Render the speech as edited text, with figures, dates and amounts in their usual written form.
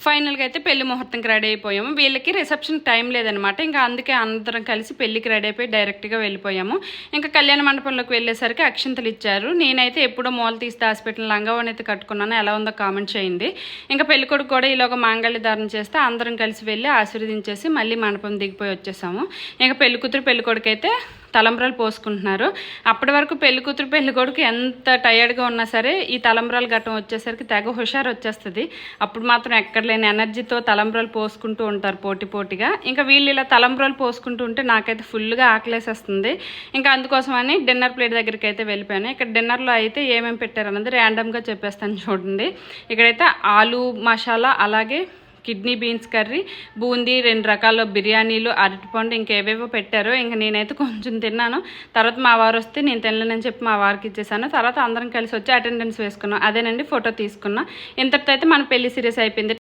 ఫైనల్గా అయితే పెళ్లి ముహూర్తంకి రెడీ అయిపోయాము. వీళ్ళకి రిసెప్షన్ టైం లేదనమాట. ఇంకా అందుకే అందరం కలిసి పెళ్లికి రెడీ అయిపోయి డైరెక్ట్గా వెళ్ళిపోయాము. ఇంకా కళ్యాణ మండపంలోకి వెళ్ళేసరికి అక్షింతలు ఇచ్చారు. నేనైతే ఎప్పుడో మూల తీసి దాచిపెట్టిన లంగావని అయితే కట్టుకున్నాను. ఎలా ఉందో కామెంట్ చేయండి. ఇంకా పెళ్ళికొడుకు కూడా ఈలోగా మాంగళ్య ధారణ చేస్తే అందరం కలిసి వెళ్ళి ఆశీర్వదించేసి మళ్ళీ మండపం దిగిపోయి వచ్చేసాము. ఇంకా పెళ్ళికూతురు పెళ్ళికొడుకు అయితే తలంబ్రాలు పోసుకుంటున్నారు. అప్పటి వరకు పెళ్ళికూతురు పెళ్ళికొడుకు ఎంత టయర్డ్గా ఉన్నా సరే ఈ తలంబ్రాలు ఘట్టం వచ్చేసరికి తెగ హుషారు వచ్చేస్తుంది. అప్పుడు మాత్రం ఎక్కడ లేని ఎనర్జీతో తలంబ్రాలు పోసుకుంటూ ఉంటారు పోటీగా. ఇంకా వీళ్ళు ఇలా తలంబ్రాలు పోసుకుంటూ ఉంటే నాకైతే ఫుల్గా ఆకలేసేస్తుంది. ఇంకా అందుకోసమని డిన్నర్ ప్లేట్ దగ్గరికి అయితే వెళ్ళిపోయాను. ఇక్కడ డిన్నర్లో అయితే ఏమేమి పెట్టారన్నది ర్యాండమ్గా చెప్పేస్తాను చూడండి. ఇక్కడైతే ఆలు మసాలా, అలాగే కిడ్నీ బీన్స్ కర్రీ, బూందీ, 2 రకాల బిర్యానీలు, అరటిపండు, ఇంకేవేవో పెట్టారు. ఇంకా నేనైతే కొంచెం తిన్నాను. తర్వాత మా వారు వస్తే నేను తినలేనని చెప్పి మా వారికి ఇచ్చేసాను. తర్వాత అందరం కలిసి వచ్చి అటెండెన్స్ వేసుకున్నాం. అదేనండి ఫోటో తీసుకున్నాం. ఇంతటితో అయితే మన పెళ్లి సీరియస్ అయిపోయింది.